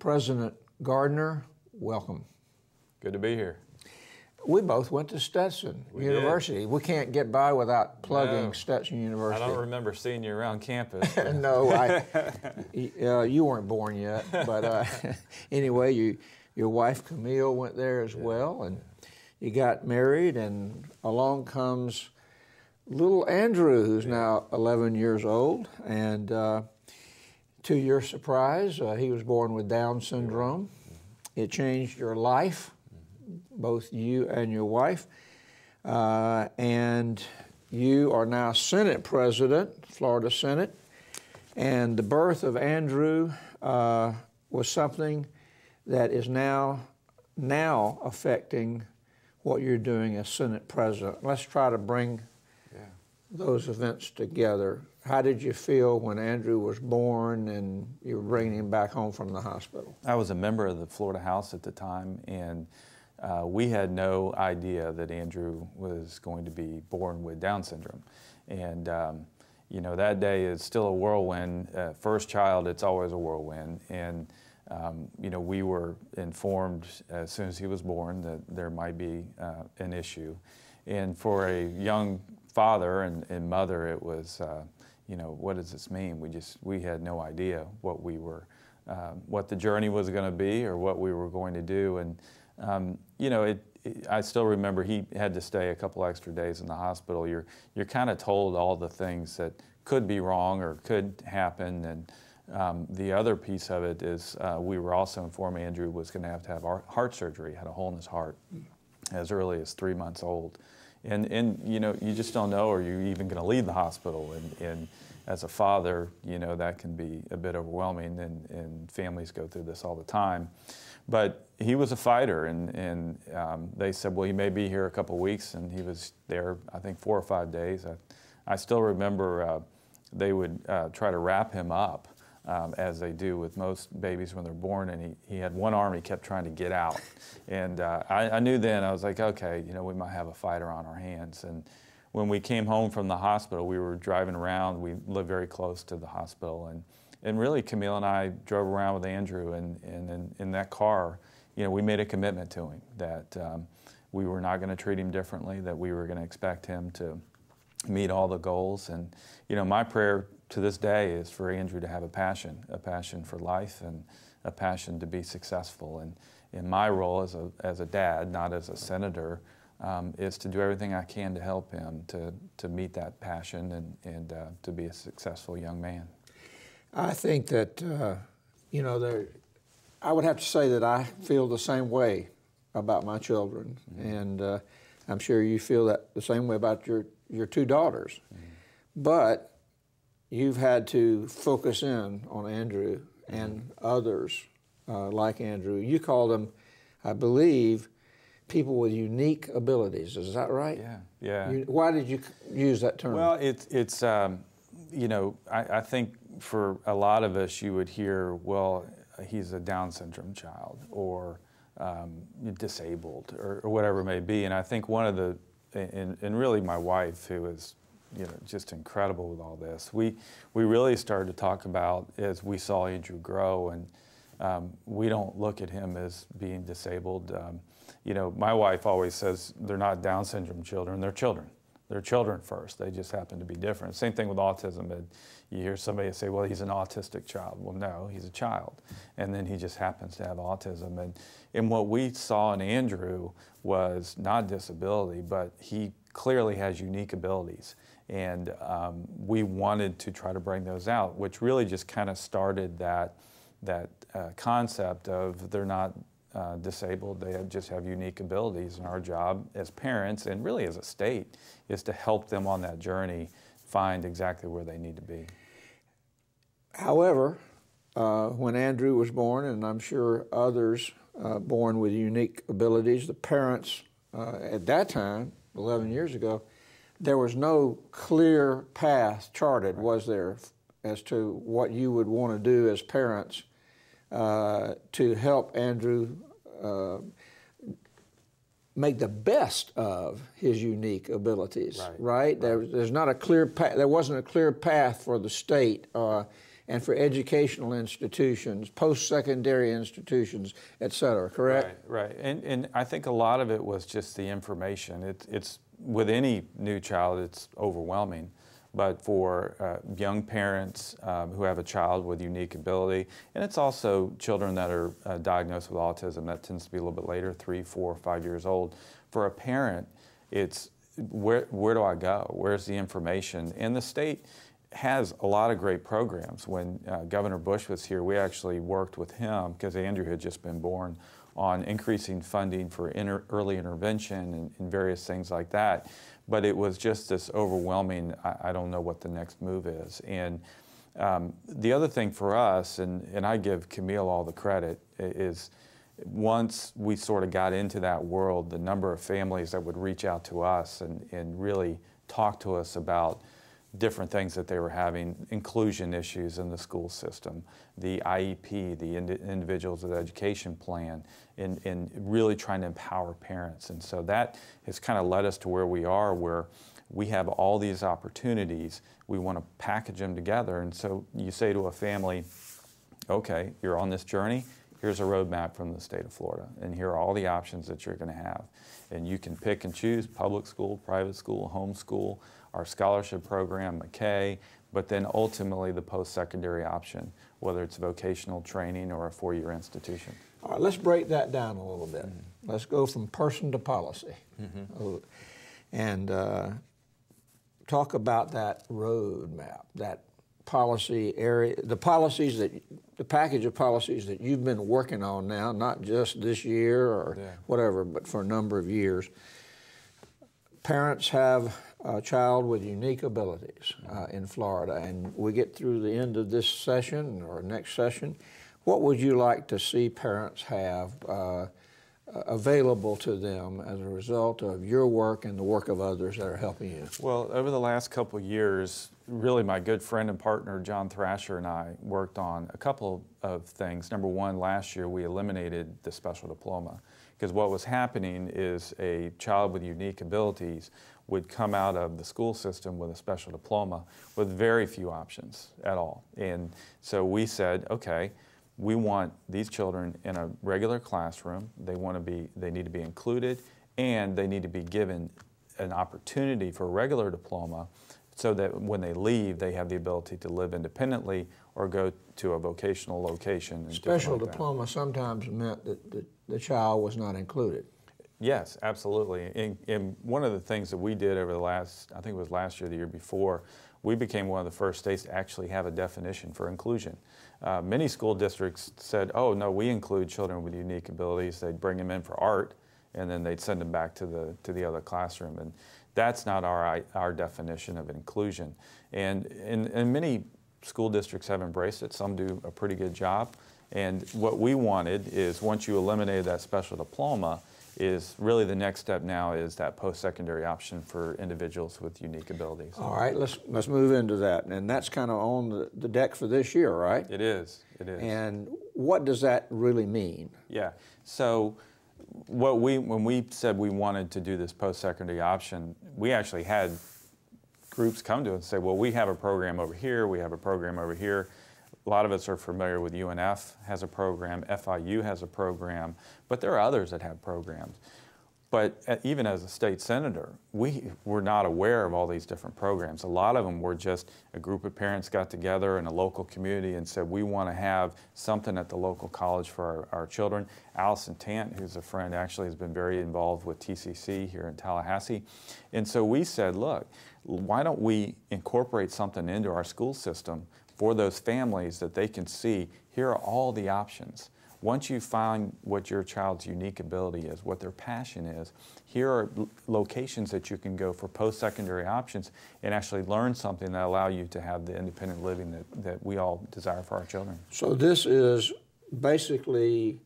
President Gardiner, welcome. Good to be here. We both went to Stetson University. Did. We can't get by without plugging Stetson University. I don't remember seeing you around campus. No, you weren't born yet. But anyway, your wife Camille went there as well, and you got married, and along comes little Andrew, who's now 11 years old, and to your surprise, he was born with Down syndrome. It changed your life, both you and your wife, and you are now Senate President, Florida Senate, and the birth of Andrew was something that is now affecting what you're doing as Senate President. Let's try to bring those events together. How did you feel when Andrew was born and you were bringing him back home from the hospital? I was a member of the Florida House at the time, and we had no idea that Andrew was going to be born with Down syndrome. And you know, that day is still a whirlwind. First child, it's always a whirlwind. And you know, we were informed as soon as he was born that there might be an issue. And for a young father and mother, it was, you know, what does this mean? We had no idea what the journey was going to be or what we were going to do. And you know, I still remember he had to stay a couple extra days in the hospital. You're kind of told all the things that could be wrong or could happen. And the other piece of it is we were also informed Andrew was going to have heart surgery. He had a hole in his heart as early as 3 months old. And you know, you just don't know, are you even going to leave the hospital? And as a father, you know, that can be a bit overwhelming, and families go through this all the time. But he was a fighter, and they said, well, he may be here a couple weeks, and he was there, I think, 4 or 5 days. I still remember they would try to wrap him up, as they do with most babies when they're born, and he had one arm he kept trying to get out. And I knew then, I was like, okay, you know, we might have a fighter on our hands. And when we came home from the hospital, we were driving around. We lived very close to the hospital, and really Camille and I drove around with Andrew, and in that car, you know, we made a commitment to him that we were not going to treat him differently, that we were going to expect him to meet all the goals. And you know, my prayer to this day is for Andrew to have a passion for life, and a passion to be successful. And in my role as a dad, not as a senator, is to do everything I can to help him to meet that passion and to be a successful young man. I think that, you know, I would have to say that I feel the same way about my children. And I'm sure you feel that the same way about your two daughters. But you've had to focus in on Andrew and others like Andrew. You call them, I believe, people with unique abilities. Is that right? Yeah. Why did you use that term? Well, it's you know, I think for a lot of us, you would hear, well, he's a Down syndrome child, or disabled, or whatever it may be. And I think one of the, and really my wife, who is, you know, just incredible with all this, we really started to talk about as we saw Andrew grow, and we don't look at him as being disabled. You know, my wife always says they're not Down syndrome children, they're children. They're children first. They just happen to be different. Same thing with autism. You hear somebody say, well, he's an autistic child. Well, no, he's a child. And then he just happens to have autism. And what we saw in Andrew was not disability, but he clearly has unique abilities. And we wanted to try to bring those out, which really just kind of started that concept of they're not disabled, they just have unique abilities, and our job as parents and really as a state is to help them on that journey find exactly where they need to be. However, when Andrew was born, and I'm sure others born with unique abilities, the parents at that time, 11 years ago, there was no clear path charted, was there, as to what you would want to do as parents to help Andrew make the best of his unique abilities, right? There's not a clear path. There wasn't a clear path for the state and for educational institutions, post-secondary institutions, et cetera, correct? Right. And I think a lot of it was just the information. It's with any new child, it's overwhelming. But for young parents who have a child with unique ability, and it's also children that are diagnosed with autism, that tends to be a little bit later, 3, 4, 5 years old. For a parent, it's where do I go? Where's the information? And the state has a lot of great programs. When Governor Bush was here, we actually worked with him, because Andrew had just been born, on increasing funding for early intervention and various things like that. But it was just this overwhelming, I don't know what the next move is. And the other thing for us, and I give Camille all the credit, is once we sort of got into that world, the number of families that would reach out to us and really talk to us about different things that they were having, inclusion issues in the school system, the IEP, the Individuals with Education Plan, and really trying to empower parents. And so that has kind of led us to where we are, where we have all these opportunities. We want to package them together. And so you say to a family, okay, you're on this journey, here's a roadmap from the state of Florida, and here are all the options that you're going to have. And you can pick and choose public school, private school, homeschool, our scholarship program, McKay, but then ultimately the post-secondary option, whether it's vocational training or a 4-year institution. All right, let's break that down a little bit. Let's go from person to policy. And talk about that roadmap, that policy area, the package of policies that you've been working on now, not just this year or whatever, but for a number of years. Parents have a child with unique abilities in Florida, and we get through the end of this session or next session. What would you like to see parents have available to them as a result of your work and the work of others that are helping you? Well, over the last couple of years, really my good friend and partner John Thrasher and I worked on a couple of things. Number one, last year we eliminated the special diploma, because what was happening is a child with unique abilities would come out of the school system with a special diploma with very few options at all. And so we said, okay, we want these children in a regular classroom. They need to be included, and they need to be given an opportunity for a regular diploma so that when they leave, they have the ability to live independently or go to a vocational location. Special diploma sometimes meant that the child was not included. Yes, absolutely. And one of the things that we did over the last, I think it was last year, the year before, we became one of the first states to actually have a definition for inclusion. Many school districts said, oh, no, we include children with unique abilities. They'd bring them in for art, and then they'd send them back to the other classroom. And that's not our definition of inclusion. And many school districts have embraced it. Some do a pretty good job. And what we wanted is, once you eliminated that special diploma, is really the next step now is that post-secondary option for individuals with unique abilities. All right, let's move into that. And that's kind of on the deck for this year, right? It is. And what does that really mean? Yeah, so when we said we wanted to do this post-secondary option, we actually had groups come to us and say, well, we have a program over here, we have a program over here. A lot of us are familiar with UNF has a program, FIU has a program, but there are others that have programs. But even as a state senator, we were not aware of all these different programs. A lot of them were just a group of parents got together in a local community and said, we want to have something at the local college for our children. Allison Tant, who's a friend, actually has been very involved with TCC here in Tallahassee. And so we said, look, why don't we incorporate something into our school system for those families that they can see, here are all the options. Once you find what your child's unique ability is, what their passion is, here are locations that you can go for post-secondary options and actually learn something that allow you to have the independent living that we all desire for our children. So this is basically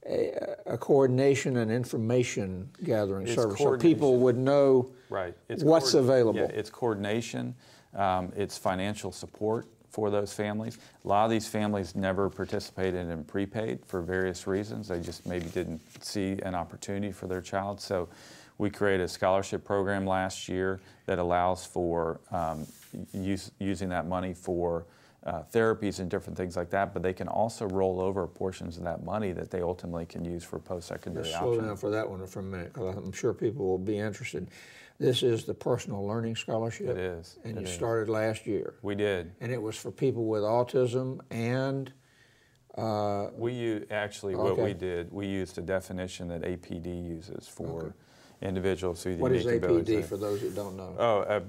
a coordination and information gathering service, so people would know what's available. Yeah, it's coordination, it's financial support for those families. A lot of these families never participated in prepaid for various reasons. They just maybe didn't see an opportunity for their child. So we created a scholarship program last year that allows for using that money for therapies and different things like that, but they can also roll over portions of that money that they ultimately can use for post-secondary Let's options. slow down for that one for a minute, because I'm sure people will be interested. This is the Personal Learning Scholarship. It is. And you is. started last year. We did. And it was for people with autism and... What we did, we used a definition that APD uses for individuals with What is unique APD abilities. for those that don't know? Oh,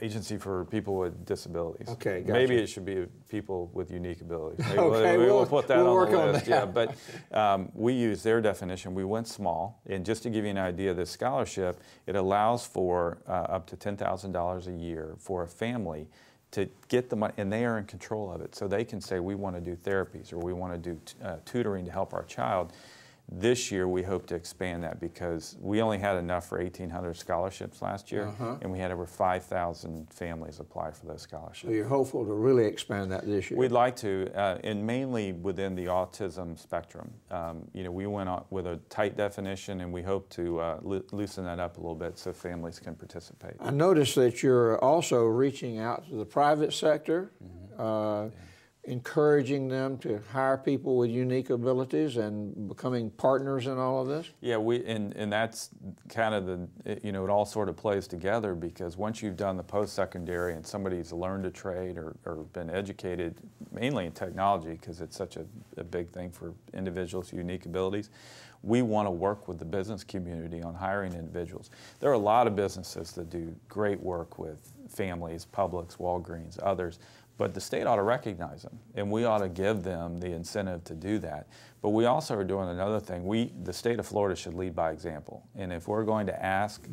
Agency for People with Disabilities. Okay, gotcha. Maybe it should be people with unique abilities. Maybe Okay, we'll put that we'll on work the on list. that. Yeah, but we used their definition. We went small, and just to give you an idea, this scholarship, it allows for up to $10,000 a year for a family to get the money, and they are in control of it. So they can say, we want to do therapies or we want to do tutoring to help our child. This year, we hope to expand that because we only had enough for 1,800 scholarships last year, and we had over 5,000 families apply for those scholarships. So you're hopeful to really expand that this year? We'd like to, and mainly within the autism spectrum. We went on with a tight definition, and we hope to loosen that up a little bit so families can participate. I noticed that you're also reaching out to the private sector, encouraging them to hire people with unique abilities and becoming partners in all of this? Yeah, and that's kind of it all sort of plays together, because once you've done the post-secondary and somebody's learned a trade or been educated, mainly in technology, because it's such a big thing for individuals with unique abilities, we want to work with the business community on hiring individuals. There are a lot of businesses that do great work with families, Publix, Walgreens, others, but the state ought to recognize them, and we ought to give them the incentive to do that. But we also are doing another thing. The state of Florida should lead by example, and if we're going to ask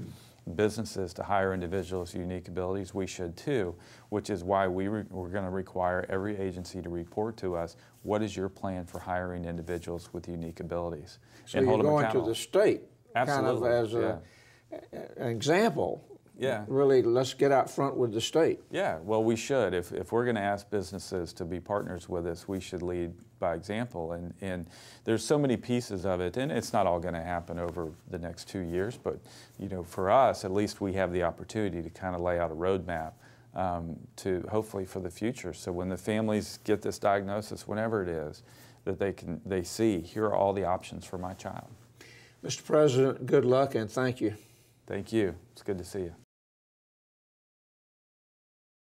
businesses to hire individuals with unique abilities, we should too, which is why we're going to require every agency to report to us, what is your plan for hiring individuals with unique abilities? So you're going to the state Absolutely. kind of as an example. Yeah. Really, let's get out front with the state. Yeah, well, we should. If we're going to ask businesses to be partners with us, we should lead by example. And there's so many pieces of it, and it's not all going to happen over the next 2 years, but for us, at least we have the opportunity to kind of lay out a roadmap to hopefully for the future. So when the families get this diagnosis, whenever it is, that they see, here are all the options for my child. Mr. President, good luck and thank you. Thank you. It's good to see you.